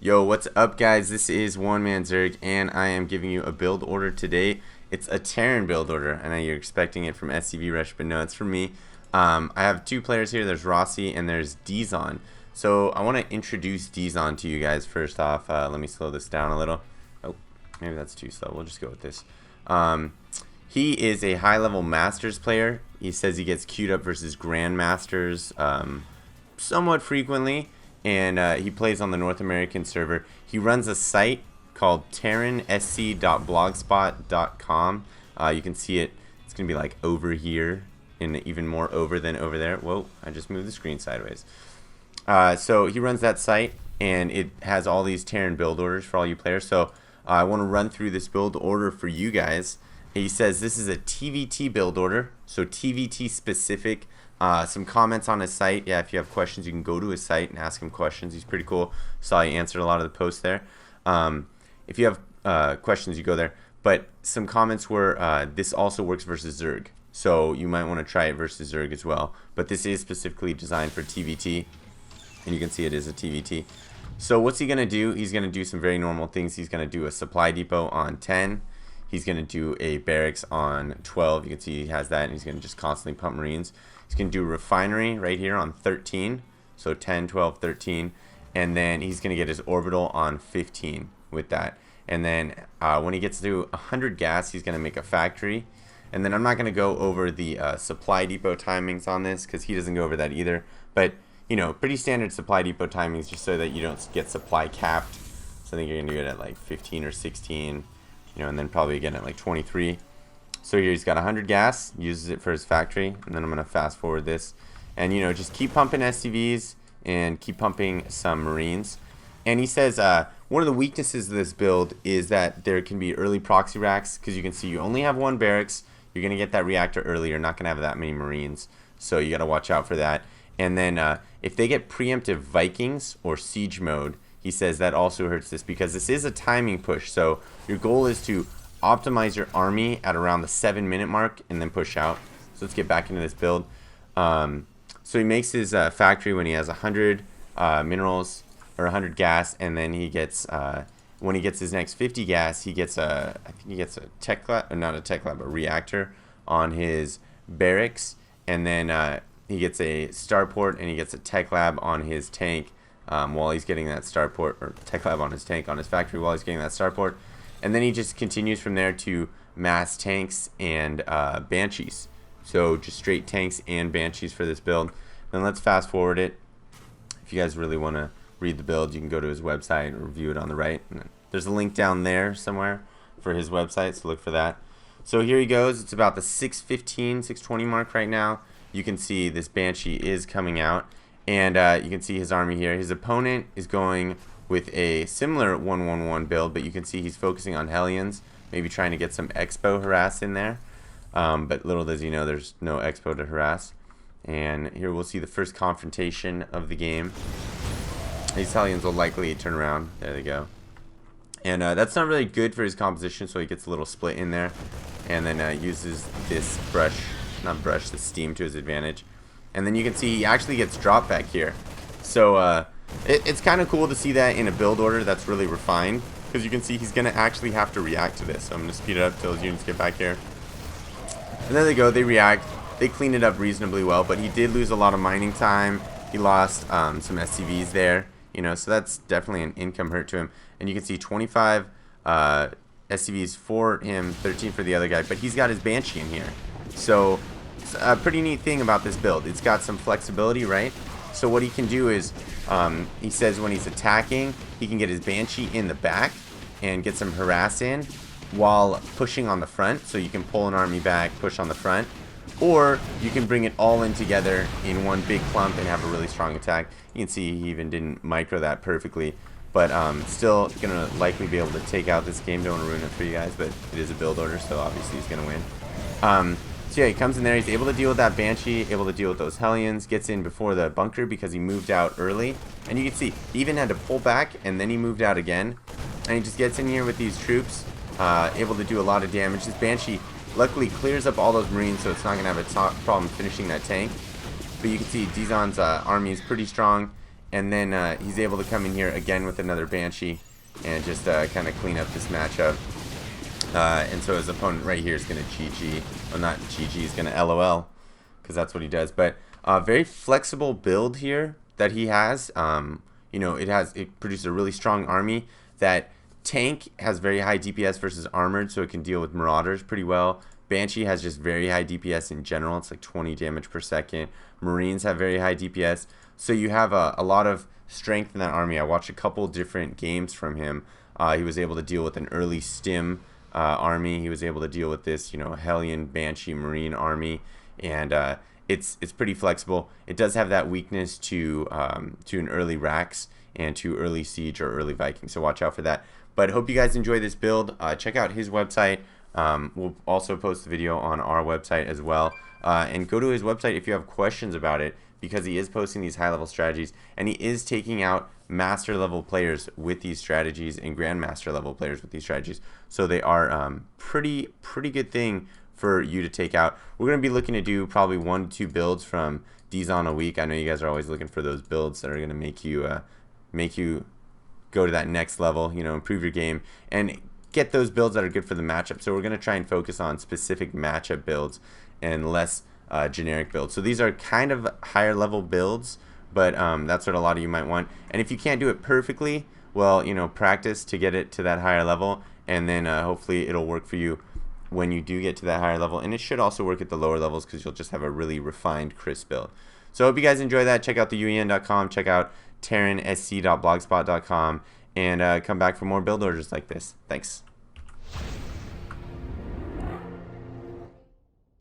Yo, what's up guys? This is OneManZerg and I am giving you a build order today. It's a Terran build order. I know you're expecting it from SCV Rush, but no, it's from me. I have two players here. There's Rossi and there's Dizon. So I want to introduce Dizon to you guys first off. Let me slow this down a little. Oh, maybe that's too slow. We'll just go with this. He is a high-level Masters player. He says he gets queued up versus Grandmasters somewhat frequently. And he plays on the North American server. He runs a site called terransc.blogspot.com. You can see it. It's going to be like over here and even more over than over there. Whoa, I just moved the screen sideways. So he runs that site, and it has all these Terran build orders for all you players. So I want to run through this build order for you guys. He says this is a TvT build order, so TvT specific. Some comments on his site. Yeah, if you have questions, you can go to his site and ask him questions. He's pretty cool. Saw he answered a lot of the posts there. If you have questions, you go there. But some comments were this also works versus Zerg, so you might want to try it versus Zerg as well. But this is specifically designed for TvT, and you can see it is a TvT. So what's he gonna do? He's gonna do some very normal things. He's gonna do a supply depot on 10. He's gonna do a barracks on 12. You can see he has that, and he's gonna just constantly pump Marines. He's going to do refinery right here on 13, so 10, 12, 13, and then he's going to get his orbital on 15 with that. And then when he gets to 100 gas, he's going to make a factory. And then I'm not going to go over the supply depot timings on this because he doesn't go over that either. But, you know, pretty standard supply depot timings just so that you don't get supply capped. So I think you're going to do it at like 15 or 16, you know, and then probably again at like 23. So here he's got 100 gas, uses it for his factory, and then I'm going to fast forward this. And, you know, just keep pumping SCVs and keep pumping some Marines. And he says one of the weaknesses of this build is that there can be early proxy racks, because you can see you only have one barracks. You're going to get that reactor early. You're not going to have that many Marines, so you got to watch out for that. And then if they get preemptive Vikings or siege mode, he says that also hurts this, because this is a timing push. So your goal is to optimize your army at around the 7-minute mark and then push out. So let's get back into this build. So he makes his factory when he has 100 minerals or 100 gas, and then he gets when he gets his next 50 gas, he gets I think he gets a tech lab, or not a tech lab, a reactor on his barracks, and then he gets a starport and he gets a tech lab on his tank while he's getting that starport, or tech lab on his tank on his factory while he's getting that starport. And then he just continues from there to mass tanks and banshees. So just straight tanks and banshees for this build. Then let's fast forward it. If you guys really want to read the build, you can go to his website and review it on the right. And there's a link down there somewhere for his website, so look for that. So here he goes. It's about the 6:15, 6:20 mark right now. You can see this banshee is coming out. And you can see his army here. His opponent is going with a similar 1-1-1 build, but you can see he's focusing on Hellions, maybe trying to get some Expo harass in there. But little does he know there's no Expo to harass. And here we'll see the first confrontation of the game. These Hellions will likely turn around. There they go. And that's not really good for his composition, so he gets a little split in there. And then uses this the steam to his advantage. And then you can see he actually gets dropped back here. So it's kind of cool to see that in a build order that's really refined, because you can see he's going to actually have to react to this. So I'm going to speed it up till his units get back here. And there they go. They react. They clean it up reasonably well, but he did lose a lot of mining time. He lost some SCVs there, you know, so that's definitely an income hurt to him. And you can see 25 SCVs for him, 13 for the other guy, but he's got his Banshee in here. So it's a pretty neat thing about this build. It's got some flexibility, right? So what he can do is, he says when he's attacking, he can get his Banshee in the back and get some harass in while pushing on the front. So you can pull an army back, push on the front. Or you can bring it all in together in one big clump and have a really strong attack. You can see he even didn't micro that perfectly. But still going to likely be able to take out this game. Don't want to ruin it for you guys, but it is a build order, so obviously he's going to win. So yeah, he comes in there, he's able to deal with that Banshee, able to deal with those Hellions, gets in before the bunker because he moved out early. And you can see, he even had to pull back, and then he moved out again. And he just gets in here with these troops, able to do a lot of damage. This Banshee luckily clears up all those Marines, so it's not going to have a problem finishing that tank. But you can see Dizon's army is pretty strong. And then he's able to come in here again with another banshee and just kind of clean up this matchup. And so his opponent right here is going to GG. Well, not GG, he's going to LOL, because that's what he does. But very flexible build here that he has. You know, it produces a really strong army. That tank has very high DPS versus armored, so it can deal with marauders pretty well. Banshee has just very high DPS in general. It's like 20 damage per second. Marines have very high DPS. So you have a lot of strength in that army. I watched a couple different games from him. He was able to deal with an early stim army. He was able to deal with this, you know, Hellion Banshee Marine army, and it's pretty flexible. It does have that weakness to an early Rax and to early Siege or early Viking, so watch out for that. But hope you guys enjoy this build. Check out his website. We'll also post the video on our website as well. And go to his website if you have questions about it, because he is posting these high-level strategies, and he is taking out master-level players with these strategies and grandmaster-level players with these strategies. So they are pretty good thing for you to take out. We're going to be looking to do probably 1 to 2 builds from Dizon a week. I know you guys are always looking for those builds that are going to make you go to that next level, you know, improve your game, and get those builds that are good for the matchup. So we're going to try and focus on specific matchup builds and less generic builds. So these are kind of higher level builds, but that's what a lot of you might want. And if you can't do it perfectly, well, you know, practice to get it to that higher level, and then hopefully it'll work for you when you do get to that higher level. And it should also work at the lower levels, because you'll just have a really refined, crisp build. So I hope you guys enjoy that. Check out the UEN.com, check out terransc.blogspot.com, and come back for more build orders like this. Thanks.